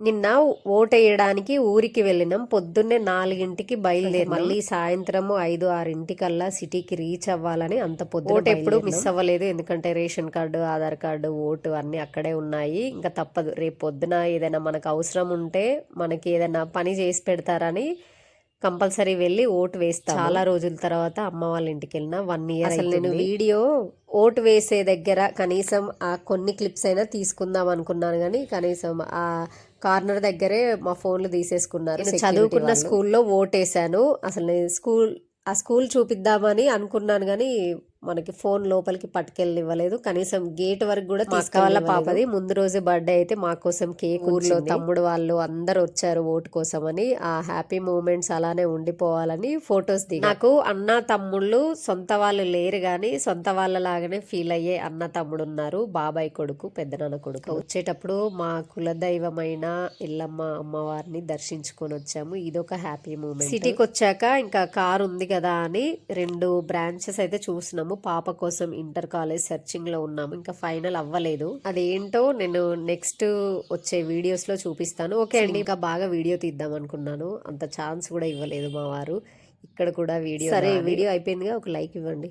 నిన్న ఓటేయడానికి ఊరికి వెళ్ళినాం. పొద్దున్నే 4కి బయలుదేరి మళ్ళీ సాయంత్రం 5, 6 సిటీకి రీచ్ అవ్వాలని అంత పొద్దున ఓటు ఎప్పుడు మిస్ అవ్వలేదు. ఎందుకంటే ration card, Aadhaar card, vote అన్నీ అక్కడే ఉన్నాయి. ఇంకా తప్పదు, రేపు పొద్దున ఏదైనా మనకు అవసరం ఉంటే, మనకి ఏదైనా పని చేసి పెడతారని కంపల్సరీ వెళ్ళి ఓటు వేస్తా. చాలా రోజుల తర్వాత అమ్మ వాళ్ళ ఇంటికి వెళ్ళిన 1 ఇయర్. అసలు నేను వీడియో ఓటు వేసే దగ్గర కనీసం ఆ కొన్ని క్లిప్స్ అయినా తీసుకుందాం అనుకున్నాను, కానీ కనీసం ఆ కార్నర్ దగ్గరే మా ఫోన్లు తీసేసుకున్నారు. చదువుకున్న స్కూల్లో ఓటేసాను. అసలు నేను ఆ స్కూల్ చూపిద్దామని అనుకున్నాను, కానీ మనకి ఫోన్ లోపలికి పట్టుకెళ్ళనివ్వలేదు. కనీసం గేట్ వరకు కూడా తీసుకెళ్ళ పాపది ముందు రోజు బర్త్డే అయితే మా కోసం కేక్, ఊర్లో తమ్ముడు వాళ్ళు అందరు వచ్చారు ఓటు కోసం అని. ఆ హ్యాపీ మూమెంట్స్ అలానే ఉండిపోవాలని ఫొటోస్ దిగా. నాకు అన్న తమ్ముళ్ళు సొంత వాళ్ళు లేరు, కానీ సొంత వాళ్ళలాగానే ఫీల్ అయ్యే అన్న తమ్ముడు ఉన్నారు. బాబాయ్ కొడుకు, పెద్దనాన్న కొడుకు. వచ్చేటప్పుడు మా కులదైవమైన ఎల్లమ్మ అమ్మవారిని దర్శించుకొని వచ్చాము. ఇదొక హ్యాపీ మూమెంట్. సిటీకి వచ్చాక ఇంకా కారు ఉంది కదా అని 2 బ్రాంచెస్ అయితే చూసినాము. పాప కోసం ఇంటర్ కాలేజ్ సెర్చింగ్ లో ఉన్నాము. ఇంకా ఫైనల్ అవ్వలేదు. అదేంటో నేను నెక్స్ట్ వచ్చే వీడియోస్ లో చూపిస్తాను. ఓకే అండి, ఇంకా బాగా వీడియో తీద్దాం అనుకున్నాను, అంత ఛాన్స్ కూడా ఇవ్వలేదు మా వారు. ఇక్కడ కూడా వీడియో. సరే, వీడియో అయిపోయిందిగా, ఒక లైక్ ఇవ్వండి.